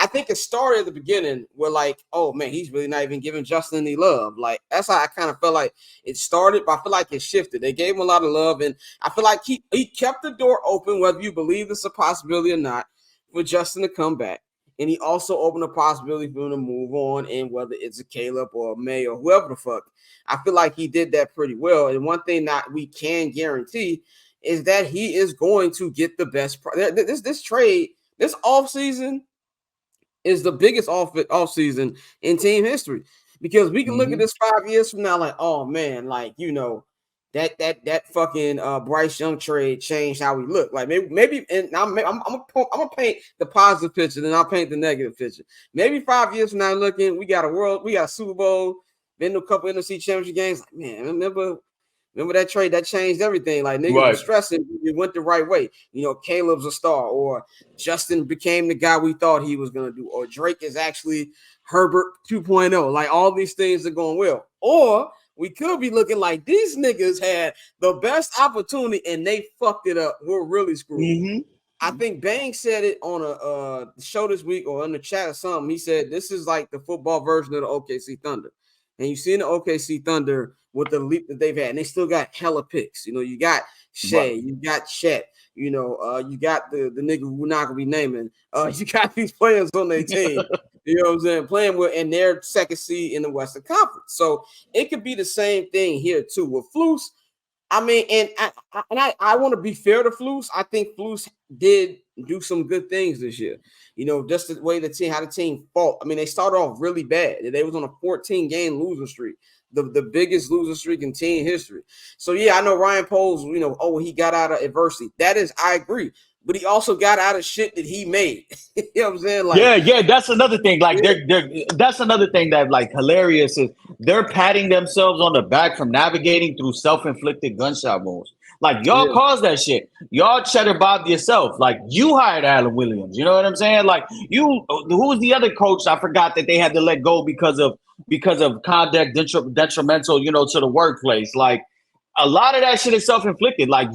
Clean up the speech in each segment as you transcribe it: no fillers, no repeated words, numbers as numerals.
I think it started at the beginning where like, oh man, he's really not even giving Justin any love. Like that's how I kind of felt like it started, but I feel like it shifted. They gave him a lot of love, and I feel like he kept the door open, whether you believe it's a possibility or not, for Justin to come back. And he also opened a possibility for him to move on, and whether it's a Caleb or a May or whoever the fuck. I feel like he did that pretty well. And one thing that we can guarantee is that he is going to get the best. This trade, this offseason is the biggest offseason in team history, because we can look at this 5 years from now like, oh man, like, you know, that fucking Bryce Young trade changed how we look. Like maybe and I'm gonna paint the positive picture, then I'll paint the negative picture. Maybe 5 years from now, looking, we got a Super Bowl, been to a couple NFC championship games. Like, man, remember that trade that changed everything? Like niggas were stressing, it went the right way. You know, Caleb's a star, or Justin became the guy we thought he was gonna do, or Drake is actually Herbert 2.0. Like all these things are going well, or we could be looking like these niggas had the best opportunity and they fucked it up. We're really screwed. I think Bang said it on a show this week or in the chat or something. He said this is like the football version of the OKC Thunder. And you see in the OKC Thunder with the leap that they've had, and they still got hella picks. You know, you got Shea, you got Chet, you know, you got the nigga who we're not gonna be naming. You got these players on their team. You know what I'm saying? Playing with in their second seed in the Western Conference. So it could be the same thing here too with Flus. I mean, and I want to be fair to Flus. I think Flus did do some good things this year. You know, just the way how the team fought. I mean, they started off really bad. They was on a 14-game losing streak, the biggest losing streak in team history. So yeah, I know Ryan Poles, you know, he got out of adversity. That is, I agree. But he also got out of shit that he made. You know what I'm saying? Like, yeah, that's another thing. Like, that's another thing that like hilarious is they're patting themselves on the back from navigating through self-inflicted gunshot wounds. Like, y'all caused that shit. Y'all cheddar bobbed yourself. Like, you hired Alan Williams. You know what I'm saying? Like, who was the other coach? I forgot that they had to let go because of conduct detrimental, you know, to the workplace. Like, a lot of that shit is self-inflicted. Like,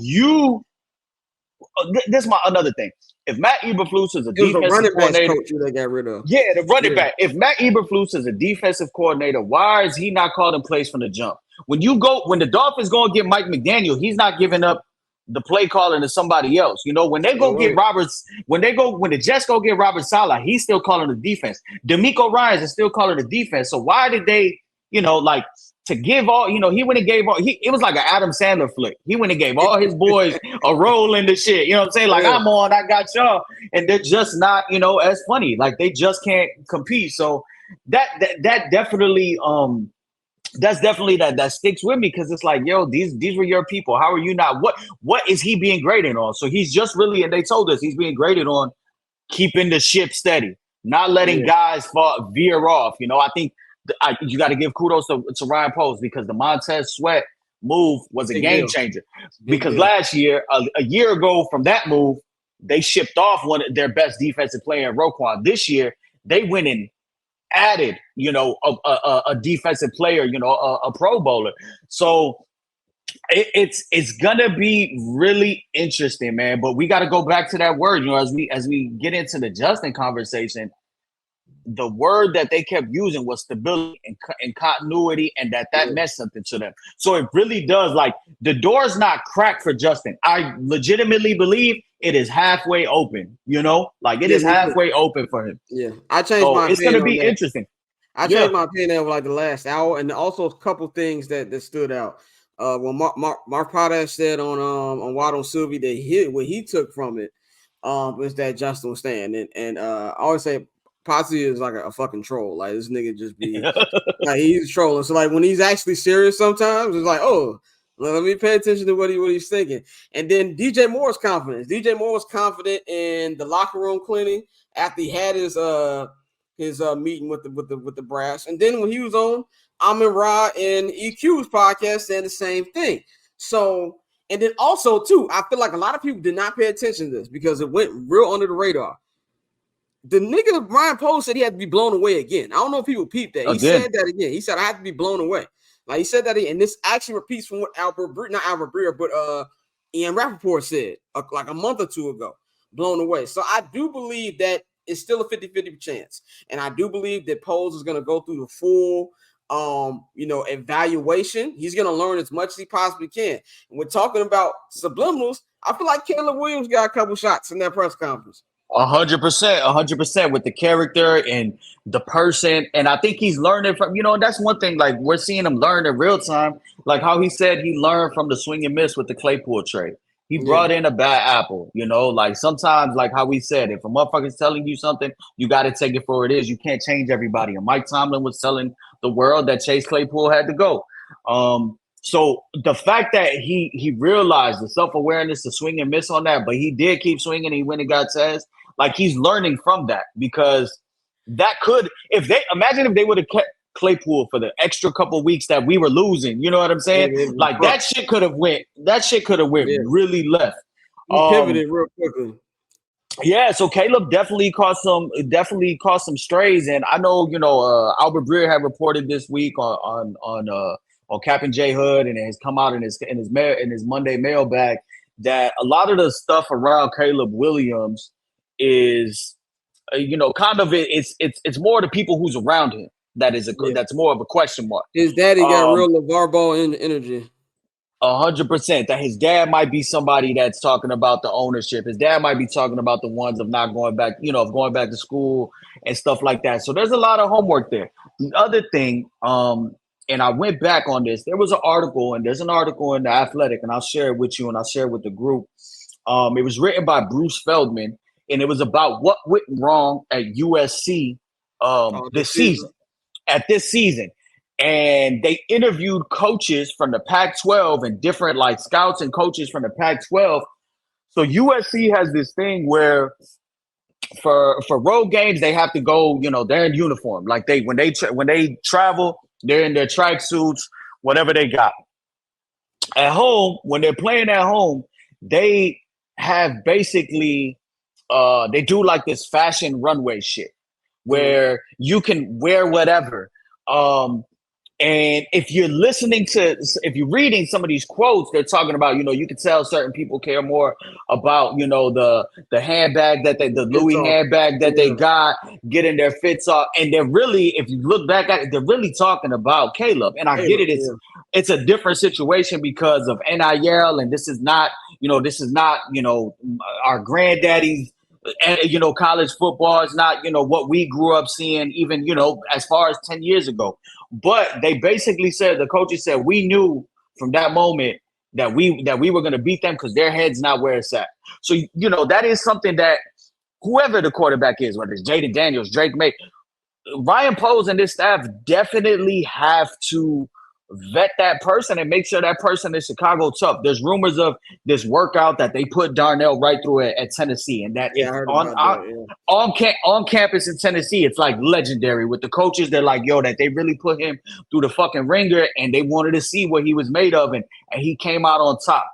this is another thing. If Matt Eberflus is a defensive coordinator, coach they got rid of. Yeah, the running back. If Matt Eberflus is a defensive coordinator, why is he not calling plays from the jump? When the Dolphins go and get Mike McDaniel, he's not giving up the play calling to somebody else. You know, when they go get Roberts, when the Jets go get Robert Saleh, he's still calling the defense. DeMeco Ryans is still calling the defense. So why did they, you know, like, to give all, you know, he went and gave all, it was like an Adam Sandler flick. He went and gave all his boys a role in the shit. You know what I'm saying? Like, I'm on, I got y'all. And they're just not, you know, as funny. Like, they just can't compete. So that definitely, that's definitely that sticks with me, because it's like, yo, these were your people. How are you not? What is he being graded on? So he's just really, and they told us he's being graded on keeping the ship steady, not letting guys veer off. You know, I think you got to give kudos to Ryan Post, because the Montez Sweat move was a game changer. Because last year, a year ago from that move, they shipped off one of their best defensive player, Roquan. This year, they went and added, you know, a defensive player, you know, a Pro Bowler. So it's gonna be really interesting, man. But we got to go back to that word, you know, as we get into the Justin conversation. The word that they kept using was stability and continuity, and that meant something to them. So it really does, like, the door's not cracked for Justin. I legitimately believe it is halfway open, you know? Like, it is halfway open for him. Yeah. I changed my opinion. It's going to be interesting. I changed my opinion over like the last hour, and also a couple things that stood out. When Mark Potash said on Waddle Sylvie that what he took from it was that Justin was staying. And I always say, Potsy is like a fucking troll. Like, this nigga just be like, he's trolling. So like when he's actually serious, sometimes it's like, oh, let me pay attention to what he's thinking. And then DJ Moore's confidence. DJ Moore was confident in the locker room cleaning after he had his meeting with the brass. And then when he was on Amin Ra and EQ's podcast saying the same thing. So, and then also too, I feel like a lot of people did not pay attention to this because it went real under the radar. The nigga Ryan Post said he had to be blown away again. I don't know if people peeped that. He said that again. He said, I had to be blown away. Like, he said that, and this actually repeats from what not Albert Breer, but Ian Rappaport said like a month or two ago. Blown away. So I do believe that it's still a 50-50 chance. And I do believe that Poles is going to go through the full evaluation. He's going to learn as much as he possibly can. And we're talking about subliminals. I feel like Caleb Williams got a couple shots in that press conference. 100% with the character and the person. And I think he's learning from, that's one thing, like we're seeing him learn in real time. Like how he said he learned from the swing and miss with the Claypool trade. He brought in a bad apple, like sometimes, like how we said, if a motherfucker's telling you something, you got to take it for what it is. You can't change everybody. And Mike Tomlin was telling the world that Chase Claypool had to go. So the fact that he realized the self-awareness to swing and miss on that, but he did keep swinging and he went and got says, like he's learning from that, because that could, imagine if they would have kept Claypool for the extra couple weeks that we were losing, you know what I'm saying? Like that shit could have went really left. He pivoted real quickly. Yeah, so Caleb definitely caught some strays, and I know Albert Breer had reported this week on Captain J Hood, and it has come out in his Monday mailbag that a lot of the stuff around Caleb Williams is kind of it's more the people who's around him that's more of a question mark. His daddy got real LeVar Ball energy. 100%. That his dad might be somebody that's talking about the ownership. His dad might be talking about the ones of not going back, of going back to school and stuff like that. So there's a lot of homework there. The other thing, and I went back on this. There's an article in The Athletic, and I'll share it with you and I'll share it with the group. It was written by Bruce Feldman, and it was about what went wrong at USC this season. And they interviewed coaches from the Pac-12 and different like scouts and coaches from the Pac-12. So USC has this thing where for road games, they have to go, they're in uniform. Like when they travel, they're in their track suits, whatever they got. At home, when they're playing at home, they have basically they do like this fashion runway shit where you can wear whatever. And if you're reading some of these quotes, they're talking about, you can tell certain people care more about, the handbag the Louis handbag that they got, getting their fits off. And they're really, if you look back at it, they're really talking about Caleb. And I get it. It's a different situation because of NIL. And this is not our granddaddy's, college football is not, what we grew up seeing, even, as far as 10 years ago. But they basically said, the coaches said, we knew from that moment that we were going to beat them because their head's not where it's at. So, that is something that whoever the quarterback is, whether it's Jaden Daniels, Drake May, Ryan Poles and this staff definitely have to vet that person and make sure that person is Chicago tough. There's rumors of this workout that they put Darnell right through at Tennessee, and that on campus in Tennessee, it's like legendary with the coaches. They're like, that they really put him through the fucking ringer, and they wanted to see what he was made of, and he came out on top.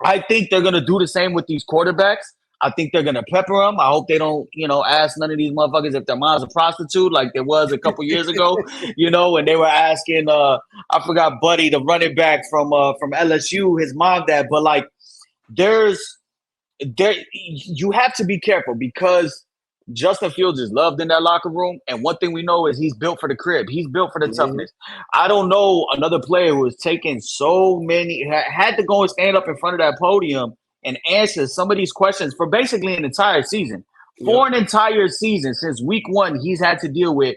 I think they're gonna do the same with these quarterbacks. I think they're gonna pepper them. I hope they don't, ask none of these motherfuckers if their mom's a prostitute, like there was a couple years ago, and they were asking. I forgot Buddy, the running back from LSU, his mom that. But like, you have to be careful because Justin Fields is loved in that locker room, and one thing we know is he's built for the crib. He's built for the toughness. I don't know another player who has taken so many, had to go and stand up in front of that podium and answer some of these questions for basically an entire season. For an entire season, since week one, he's had to deal with,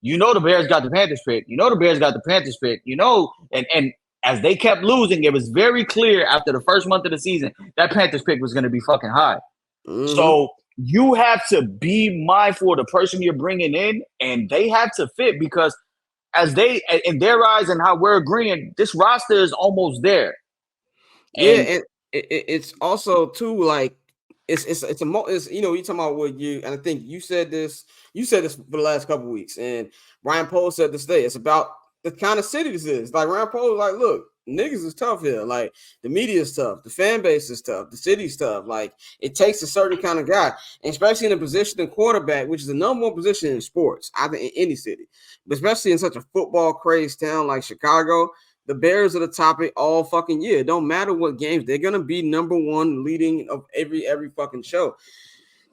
the Bears got the Panthers pick. The Bears got the Panthers pick. And as they kept losing, it was very clear after the first month of the season that Panthers pick was going to be fucking high. So you have to be mindful of the person you're bringing in, and they have to fit because as they, in their eyes and how we're agreeing, this roster is almost there. And it's also too like it's you talking about what you, and I think you said this for the last couple of weeks, and Ryan Poles said this day. It's about the kind of city this is. Like Ryan Poles, like, look, niggas is tough here. Like the media is tough, the fan base is tough, the city's tough. Like it takes a certain kind of guy, and especially in a position of quarterback, which is the number one position in sports, I think in any city, but especially in such a football crazed town like Chicago. The Bears are the topic all fucking year. It don't matter what games, they're gonna be number one leading of every fucking show.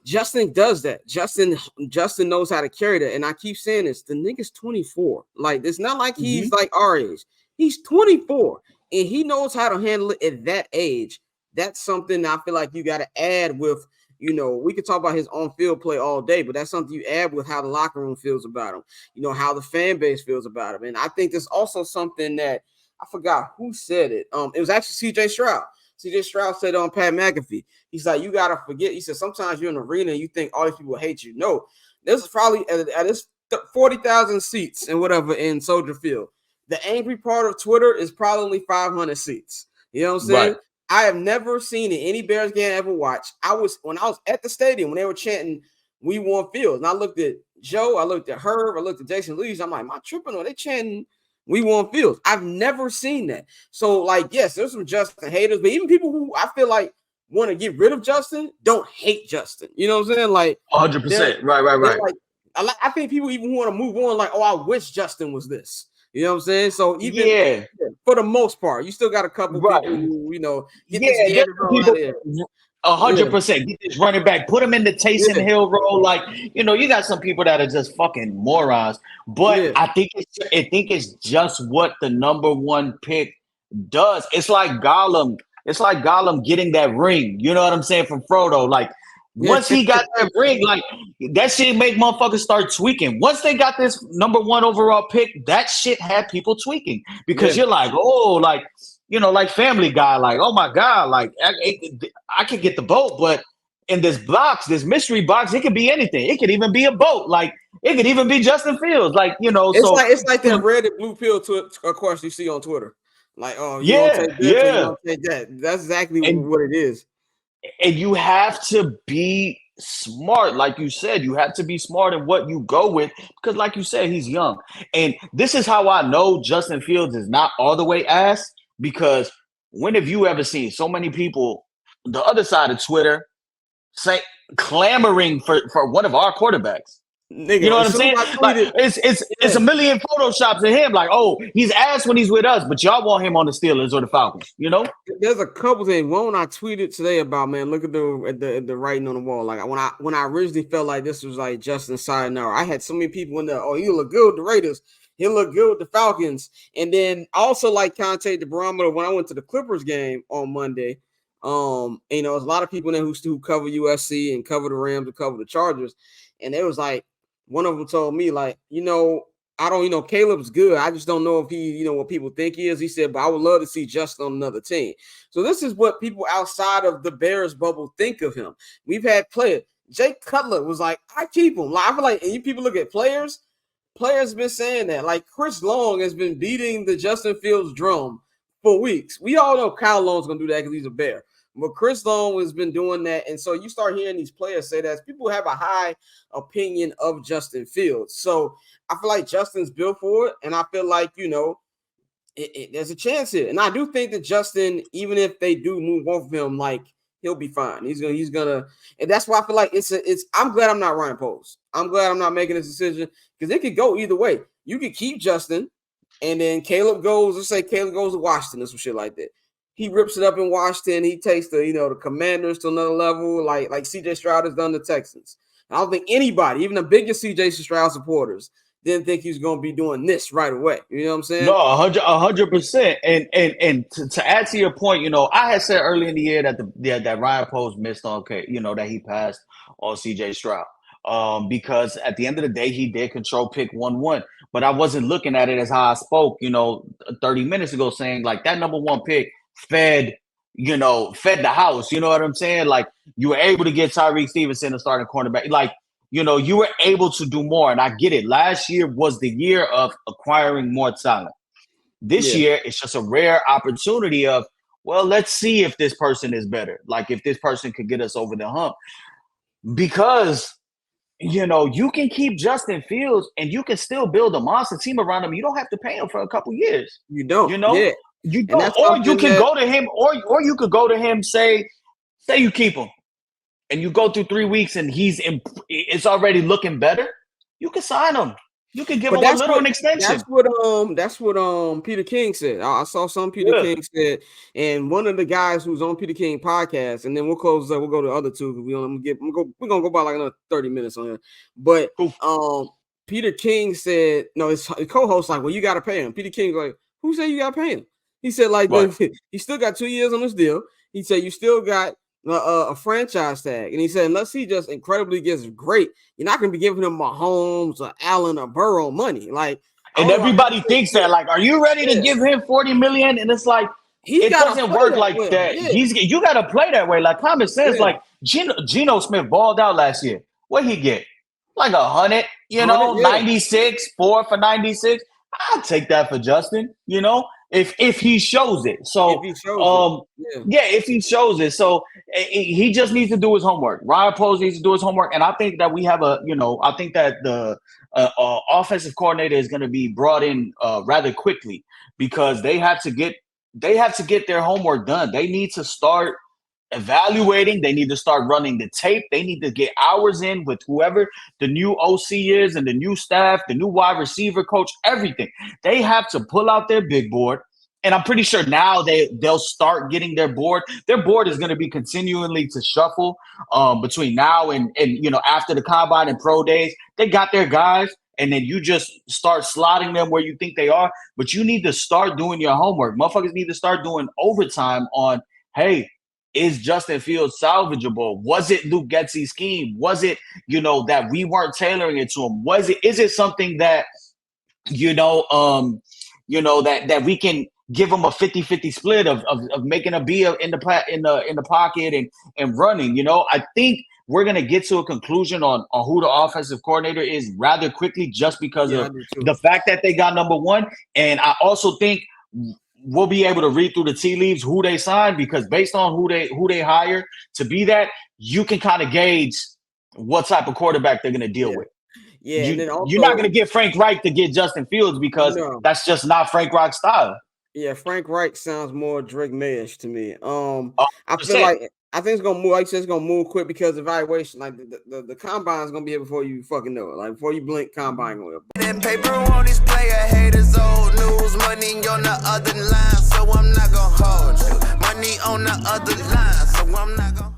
Justin does that. Justin knows how to carry that. And I keep saying this, the nigga's 24. Like, it's not like he's like our age. He's 24 and he knows how to handle it at that age. That's something I feel like you got to add with, we could talk about his on-field play all day, but that's something you add with how the locker room feels about him, how the fan base feels about him. And I think there's also something that I forgot who said it. It was actually CJ Stroud. CJ Stroud said on Pat McAfee, he's like, you got to forget. He said, sometimes you're in an arena and you think all these people hate you. No, this is probably at this 40,000 seats and whatever in Soldier Field. The angry part of Twitter is probably 500 seats. You know what I'm saying? Right. I have never seen it any Bears game I ever watched. When I was at the stadium when they were chanting, "We want Fields," and I looked at Joe, I looked at Herb, I looked at Jason Lees. I'm like, am I tripping or they chanting "We want Fields"? I've never seen that. So, like, yes, there's some Justin haters, but even people who I feel like want to get rid of Justin don't hate Justin. You know what I'm saying? Like 100%. Right. Like, I think people even want to move on. Like, oh, I wish Justin was this. You know what I'm saying? So even for the most part, you still got a couple people who, get this people, out of here. 100%. Get this running back, put him in the Taysom Hill role. Like, you got some people that are just fucking morons. But I think it's just what the number one pick does. It's like Gollum. It's like Gollum getting that ring. You know what I'm saying, from Frodo. Like, once he got that ring, like, that shit make motherfuckers start tweaking. Once they got this number one overall pick, that shit had people tweaking because you're like, oh, like, like Family Guy, like, oh my God, like I could get the boat, but in this box, this mystery box, it could be anything. It could even be a boat. Like, it could even be Justin Fields. Like, it's like that red and blue pill of course you see on Twitter. Like, oh, you don't take this, you don't take that. That's exactly what it is. And you have to be smart. Like you said, you have to be smart in what you go with because, like you said, he's young. And this is how I know Justin Fields is not all the way ass, because when have you ever seen so many people, the other side of Twitter, clamoring for one of our quarterbacks? Nigga, you know what I'm saying? Like, it's a million photoshops of him. Like, oh, he's ass when he's with us, but y'all want him on the Steelers or the Falcons. There's a couple things. One I tweeted today about, man, look at the writing on the wall. Like, when I originally felt like this was like Justin Sayonara, I had so many people in there. Oh, he look good with the Raiders. He'll look good with the Falcons. And then also, like, kind of take the barometer when I went to the Clippers game on Monday. There's a lot of people in there who cover USC and cover the Rams and cover the Chargers, and it was like, one of them told me, like, I don't, Caleb's good. I just don't know if he, what people think he is. He said, but I would love to see Justin on another team. So this is what people outside of the Bears bubble think of him. We've had players. Jay Cutler was like, I keep him. Like, I feel like, and you people look at players have been saying that. Like, Chris Long has been beating the Justin Fields drum for weeks. We all know Kyle Long's going to do that because he's a Bear. But Chris Long has been doing that. And so you start hearing these players say that people have a high opinion of Justin Fields. So I feel like Justin's built for it. And I feel like, there's a chance here. And I do think that Justin, even if they do move off of him, like, he'll be fine. He's gonna, and that's why I feel like I'm glad I'm not Ryan Poles. I'm glad I'm not making this decision because it could go either way. You could keep Justin and then let's say Caleb goes to Washington or some shit like that. He rips it up in Washington. He takes the Commanders to another level, like CJ Stroud has done the Texans. I don't think anybody, even the biggest CJ Stroud supporters, didn't think he was going to be doing this right away. You know what I'm saying? No, 100%. And to add to your point, I had said early in the year that Ryan Poles missed on, that he passed on CJ Stroud. Because at the end of the day, he did control pick 1-1, but I wasn't looking at it as how I spoke, 30 minutes ago, saying like that number one pick fed the house. You know what I'm saying? Like, you were able to get Tyreek Stevenson, a starting cornerback. Like, you were able to do more. And I get it. Last year was the year of acquiring more talent. This year, it's just a rare opportunity of, well, let's see if this person is better. Like, if this person could get us over the hump. Because, you can keep Justin Fields and you can still build a monster team around him. You don't have to pay him for a couple years. You don't. Yeah. You don't, or you can go to him, or you could go to him, say you keep him, and you go through 3 weeks and it's already looking better. You can sign him. You can give But him a little an extension. That's what Peter King said. I saw some Peter King said, and one of the guys who's on Peter King podcast, and then we'll close up. We'll go to the other two. We're gonna go about like another 30 minutes on here. But Peter King said, no, his co-host like, well, you gotta pay him. Peter King like, who said you gotta pay him? He said like, he still got 2 years on this deal. He said you still got a franchise tag, and he said unless he just incredibly gets great, you're not going to be giving him Mahomes or Allen or Burrow money. Like, and everybody thinks that. Like, are you ready to give him $40 million? And it's like it doesn't work like that. Yeah. You got to play that way. Like common sense. Yeah. Like Geno Smith balled out last year. What he get? Like 100. 96, 4 for 96. I'll take that for Justin. If he shows it. So if he shows it. So he just needs to do his homework. Ryan Poles needs to do his homework. And I think that we have I think that the offensive coordinator is going to be brought in rather quickly because they have to get their homework done. They need to start evaluating. They need to start running the tape. They need to get hours in with whoever the new OC is and the new staff, the new wide receiver coach, everything. They have to pull out their big board. And I'm pretty sure now they'll start getting their board. Their board is going to be continually to shuffle between now and after the combine and pro days. They got their guys, and then you just start slotting them where you think they are. But you need to start doing your homework. Motherfuckers need to start doing overtime on, hey, is Justin Fields salvageable? Was it Luke Getsy's scheme? Was it, that we weren't tailoring it to him? Is it something that, that we can give him a 50-50 split of making a B in the pocket and running? I think we're going to get to a conclusion on who the offensive coordinator is rather quickly just because of the fact that they got number one. And I also think we'll be able to read through the tea leaves who they signed because based on who they hire to be that, you can kind of gauge what type of quarterback they're going to deal with. Yeah, and then also, you're not going to get Frank Reich to get Justin Fields because that's just not Frank Reich's style. Yeah, Frank Reich sounds more Drake Mayish to me. I feel like I think it's gonna move. Like I said, it's gonna move quick because evaluation, like the combine is gonna be here before you fucking know it. Like before you blink, combine gonna be here. Paper on these player haters, old news, money on the other line, so I'm not gonna hold you. Money on the other line, so I'm not gonna.